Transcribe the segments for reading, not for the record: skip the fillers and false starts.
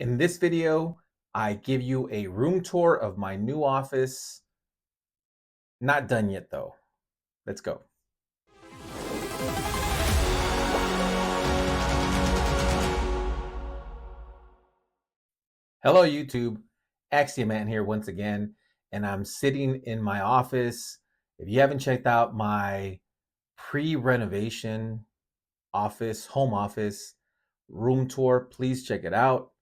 In this video, I give you a room tour of my new office. Not done yet though. Let's go. Hello YouTube, Axioman here once again, and I'm sitting in my office. If you haven't checked out my pre-renovation office, home office room tour, please check it out.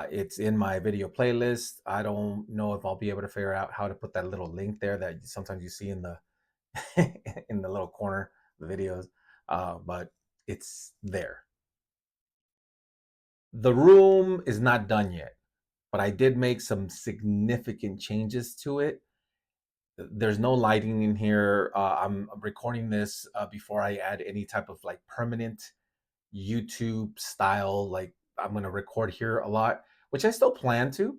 It's in my video playlist. I don't know if I'll be able to figure out how to put that little link there that sometimes you see in the in the little corner of the videos, but it's there. The room is not done yet, but I did make some significant changes to it. There's no lighting in here. I'm recording this before I add any type of like permanent YouTube style. Like I'm going to record here a lot, which I still plan to.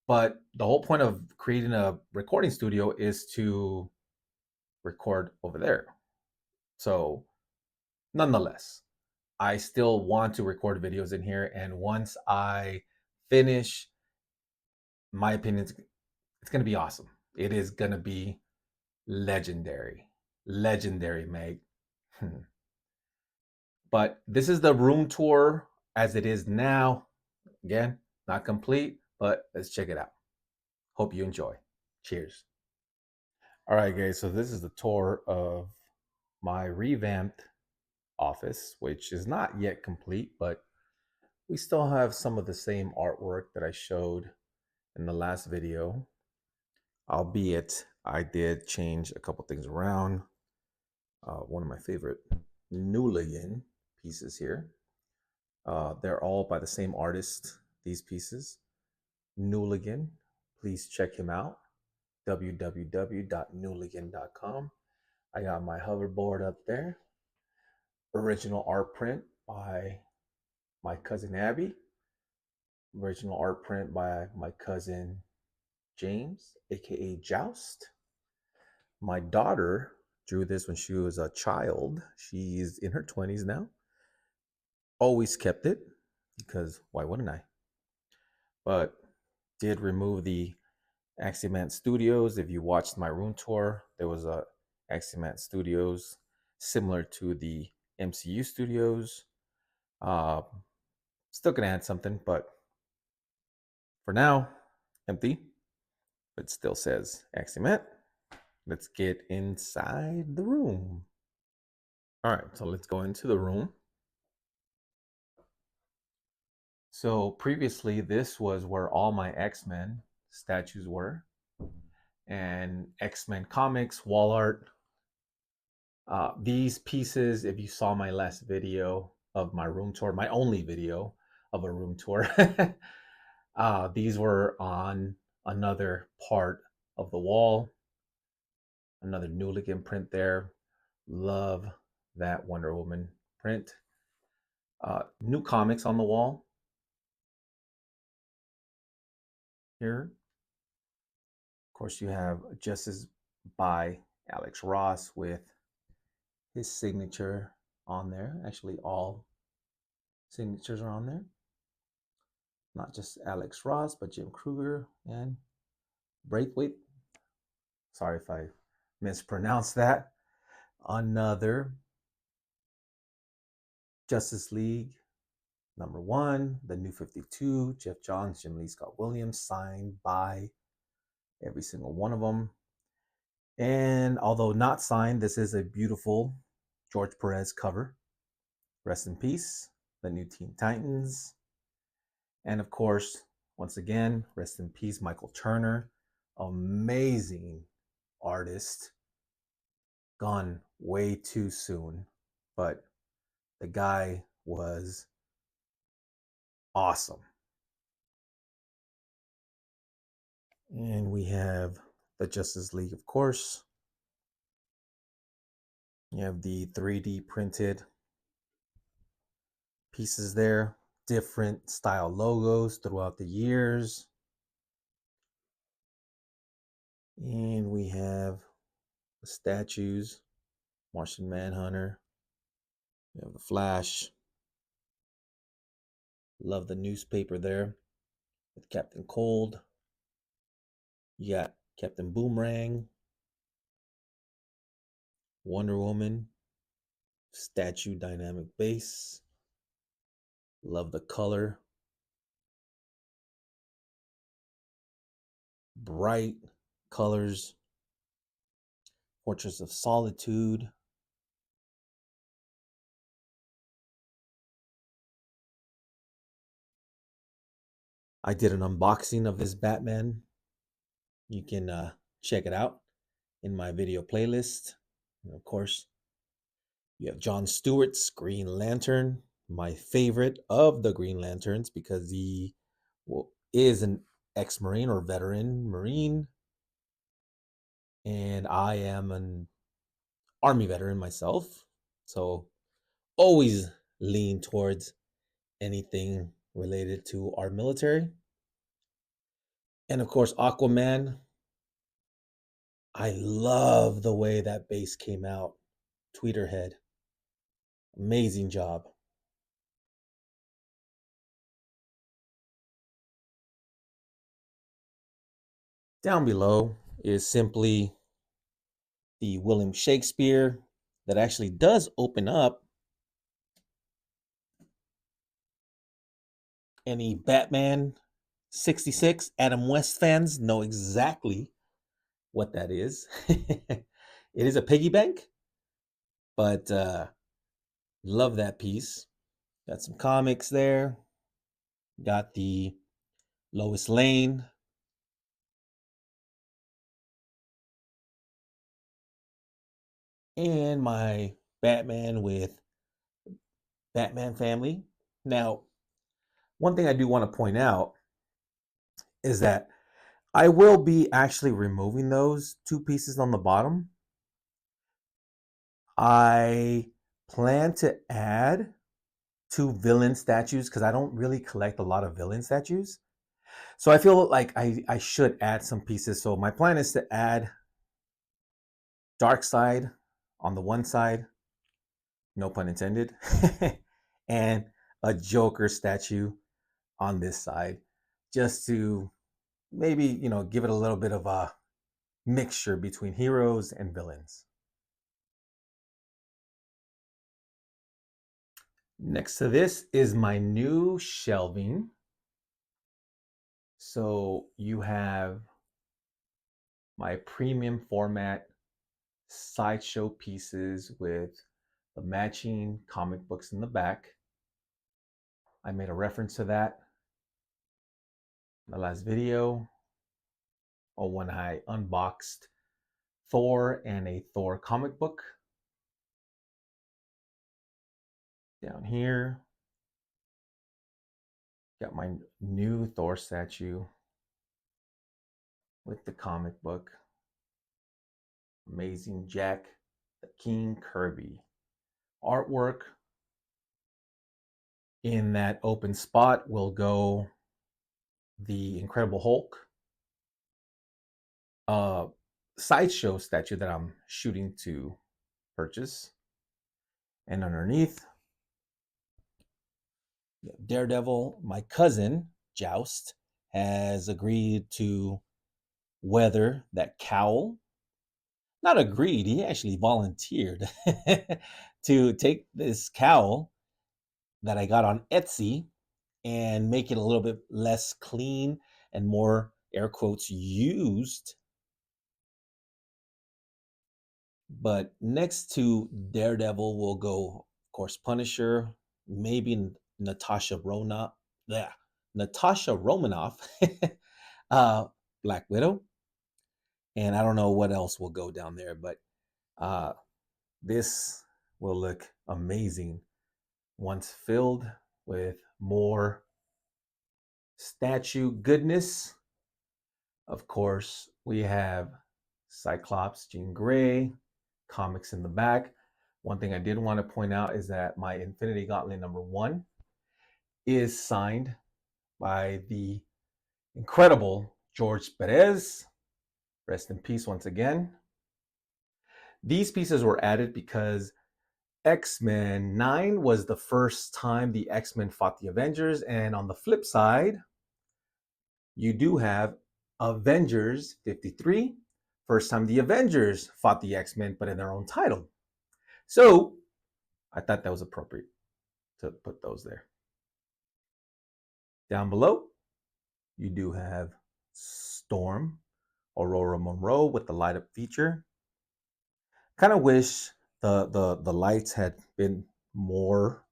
But the whole point of creating a recording studio is to record over there. So nonetheless, I still want to record videos in here. And once I finish, my opinion, it's going to be awesome. It is going to be legendary. Legendary, Meg. But this is the room tour as it is now. Again, not complete, but let's check it out. Hope you enjoy. Cheers. All right, guys. So this is the tour of my revamped office, which is not yet complete, but we still have some of the same artwork that I showed in the last video, albeit I did change a couple things around. One of my favorite Nuligan pieces here. They're all by the same artist, these pieces. Nuligan, please check him out, www.nuligan.com. I got my hoverboard up there. Original art print by my cousin Abby. Original art print by my cousin James, aka Joust. My daughter drew this when she was a child. She's in her 20s now. Always kept it because why wouldn't I? But did remove the Axiomat Studios. If you watched my room tour, there was a Axiomat Studios similar to the MCU Studios. Uh, Still gonna add something, but for now, empty. But still says Axiomat. Let's get inside the room. All right, so let's go into the room. So previously, this was where all my X-Men statues were, and X-Men comics, wall art. These pieces, if you saw my last video of my room tour, my only video of a room tour, these were on another part of the wall. Another Nuligan print there. Love that Wonder Woman print. New comics on the wall here. Of course, you have Justice by Alex Ross with his signature on there. Actually, all signatures are on there. Not just Alex Ross, but Jim Kruger and Braithwaite. Sorry if I mispronounced that. Another Justice League #1, the New 52, Jeff Johns, Jim Lee, Scott Williams, signed by every single one of them. And although not signed, this is a beautiful George Perez cover. Rest in peace, the new Teen Titans. And of course, once again, rest in peace, Michael Turner. Amazing artist. Gone way too soon, but the guy was awesome. And we have the Justice League, of course. You have the 3D printed pieces there, different style logos throughout the years. And we have the statues, Martian Manhunter. We have the Flash. Love the newspaper there with Captain Cold. You got Captain Boomerang, Wonder Woman, statue dynamic base. Love the color. Bright colors. Fortress of Solitude. I did an unboxing of this Batman. You can check it out in my video playlist. And of course, you have John Stewart's Green Lantern, my favorite of the Green Lanterns because he is an ex-Marine or veteran Marine. And I am an Army veteran myself. So always lean towards anything related to our military. And of course, Aquaman. I love the way that base came out. Tweeterhead. Amazing job. Down below is simply the William Shakespeare that actually does open up. Any Batman 66 Adam West fans know exactly what that is. It is a piggy bank, but love that piece. Got some comics there. Got the Lois Lane. And my Batman with Batman family. Now, one thing I do want to point out is that I will be actually removing those two pieces on the bottom. I plan to add two villain statues because I don't really collect a lot of villain statues. So I feel like I should add some pieces. So my plan is to add Darkseid on the one side, no pun intended, and a Joker statue on this side, just to maybe, give it a little bit of a mixture between heroes and villains. Next to this is my new shelving. So you have my premium format sideshow pieces with the matching comic books in the back. I made a reference to that in the last video, or when I unboxed Thor and a Thor comic book. Down here, got my new Thor statue with the comic book. Amazing Jack the King Kirby. Artwork. In that open spot will go the Incredible Hulk sideshow statue that I'm shooting to purchase. And underneath, Daredevil, my cousin, Joust, has agreed to weather that cowl. Not agreed, he actually volunteered to take this cowl that I got on Etsy and make it a little bit less clean and more, air quotes, used. But next to Daredevil will go, of course, Punisher, maybe Natasha Romanoff, Black Widow, and I don't know what else will go down there, but this will look amazing once filled with more statue goodness. Of course, we have Cyclops, Jean Grey, comics in the back. One thing I did want to point out is that my Infinity Gauntlet #1 is signed by the incredible George Perez. Rest in peace once again. These pieces were added because X-Men 9 was the first time the X-Men fought the Avengers, and on the flip side, you do have Avengers 53, first time the Avengers fought the X-Men, but in their own title. So I thought that was appropriate to put those there. Down below, you do have Storm, Aurora Monroe with the light up feature. Kind of wish the lights had been more,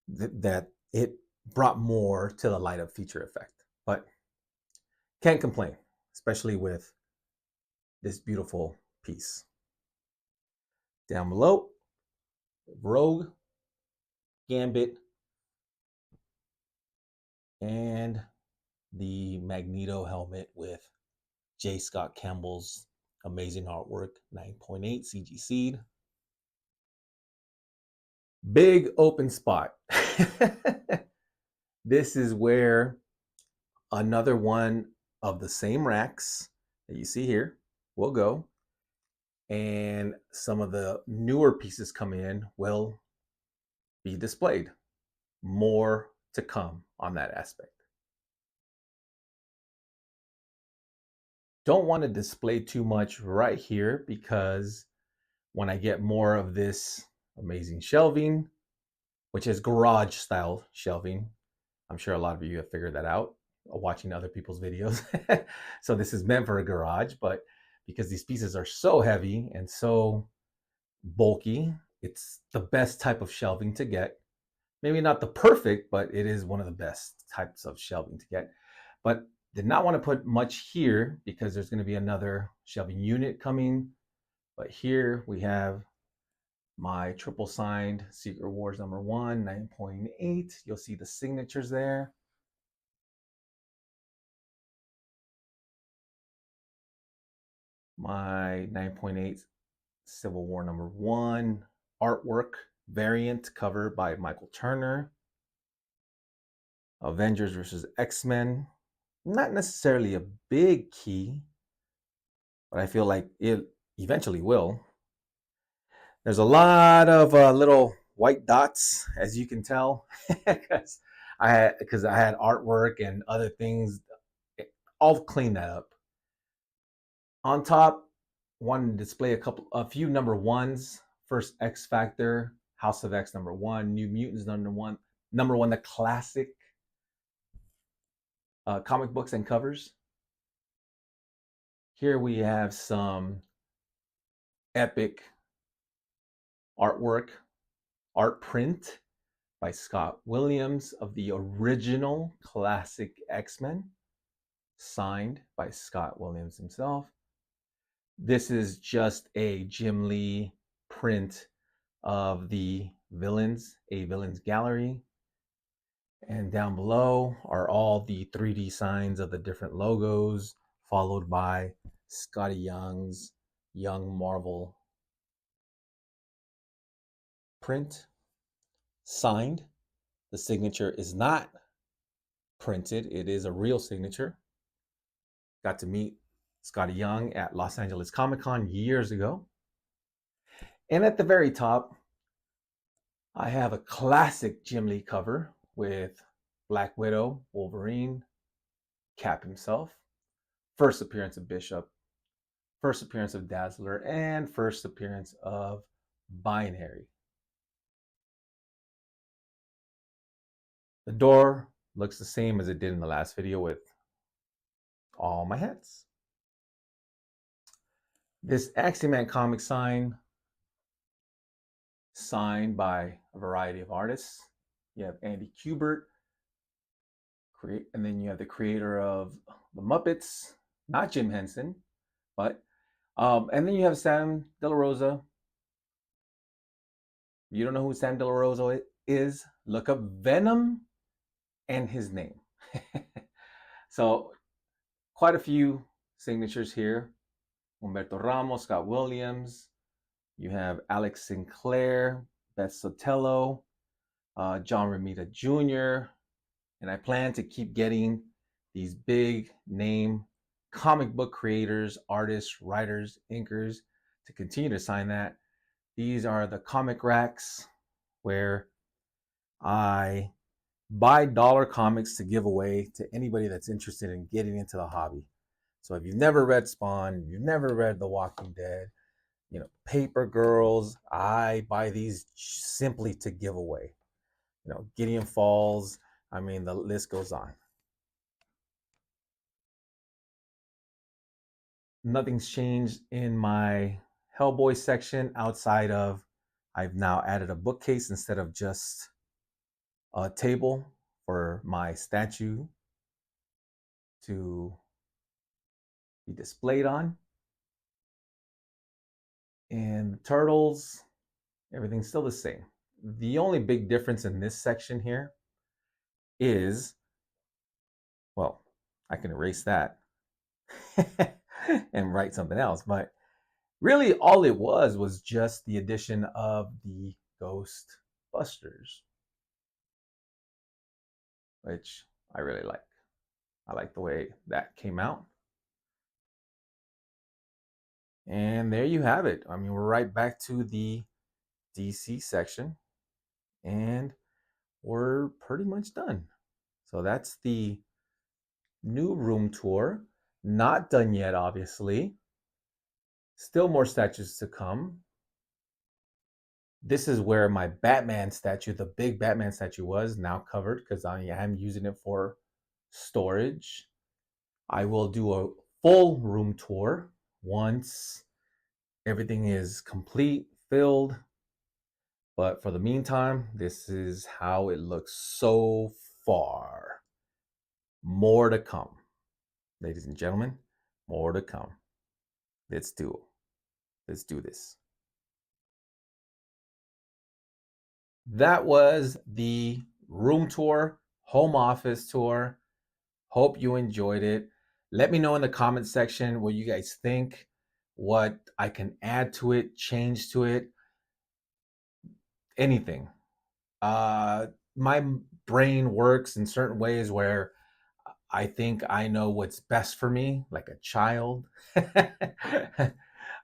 that it brought more to the light up feature effect, but can't complain, especially with this beautiful piece. Down below, Rogue, Gambit, and the Magneto helmet with J. Scott Campbell's amazing artwork, 9.8 CG Seed. Big open spot. This is where another one of the same racks that you see here will go, and some of the newer pieces come in will be displayed. More to come on that aspect. Don't want to display too much right here, because when I get more of this amazing shelving, which is garage style shelving, I'm sure a lot of you have figured that out watching other people's videos. So this is meant for a garage, but because these pieces are so heavy and so bulky, it's the best type of shelving to get. Maybe not the perfect, but it is one of the best types of shelving to get. But did not want to put much here because there's going to be another shelving unit coming. But here we have my triple signed Secret Wars #1, 9.8. You'll see the signatures there. My 9.8 Civil War #1 artwork variant cover by Michael Turner. Avengers versus X-Men. Not necessarily a big key, but I feel like it eventually will. There's a lot of little white dots, as you can tell, because I had artwork and other things. I'll clean that up. On top, wanted to display a few #1s. First X Factor, House of X #1, New Mutants #1, #1, the classic comic books and covers. Here we have some epic artwork, art print by Scott Williams of the original classic X-Men, signed by Scott Williams himself. This is just a Jim Lee print of the villains, a villains gallery. And down below are all the 3D signs of the different logos, followed by Scotty Young's Young Marvel print, signed. The signature is not printed, it is a real signature. Got to meet Scotty Young at Los Angeles Comic Con years ago. And at the very top, I have a classic Jim Lee cover with Black Widow, Wolverine, Cap himself, first appearance of Bishop, first appearance of Dazzler, and first appearance of Binary. The door looks the same as it did in the last video with all my hats. This Axiom-Man comic sign, signed by a variety of artists. You have Andy Kubert, and then you have the creator of the Muppets, not Jim Henson, but and then you have Sam De La Rosa. You don't know who Sam De La Rosa is? Look up Venom and his name. So quite a few signatures here. Humberto Ramos, Scott Williams. You have Alex Sinclair, Beth Sotelo, John Romita Jr. And I plan to keep getting these big name comic book creators, artists, writers, inkers to continue to sign that, These are the comic racks where I buy dollar comics to give away to anybody that's interested in getting into the hobby. So if you've never read Spawn, you've never read The Walking Dead, Paper Girls, I buy these simply to give away. Gideon Falls, I mean, the list goes on. Nothing's changed in my Hellboy section outside of I've now added a bookcase instead of just a table for my statue to be displayed on. And the turtles, everything's still the same. The only big difference in this section here is, well, I can erase that and write something else. But really, all it was just the addition of the Ghostbusters, which I really like. I like the way that came out. And there you have it. I mean, we're right back to the DC section, and we're pretty much done. So that's the new room tour. Not done yet, obviously. Still more statues to come. This is where my Batman statue, the big Batman statue, was now covered because I am using it for storage. I will do a full room tour once everything is complete, filled. But for the meantime, this is how it looks so far. More to come. Ladies and gentlemen, more to come. Let's do this. That was the room tour, home office tour. Hope you enjoyed it. Let me know in the comment section what you guys think, what I can add to it, change to it, anything. My brain works in certain ways where I think I know what's best for me, like a child.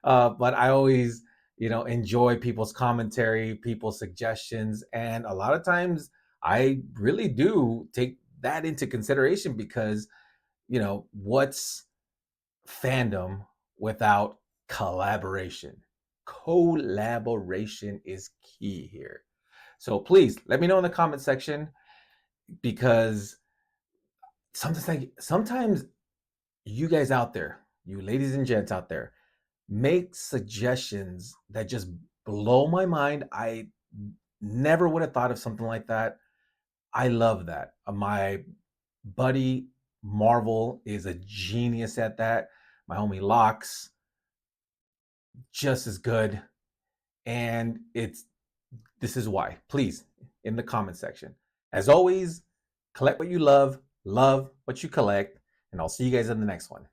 But I always, enjoy people's commentary, people's suggestions. And a lot of times I really do take that into consideration because, what's fandom without collaboration? Collaboration is key here. So please let me know in the comment section because sometimes you guys out there, you ladies and gents out there, make suggestions that just blow my mind. I never would have thought of something like that. I love that. My buddy Marvel is a genius at that. My homie Locks, just as good. And this is why. Please, in the comment section. As always, collect what you love what you collect, and I'll see you guys in the next one.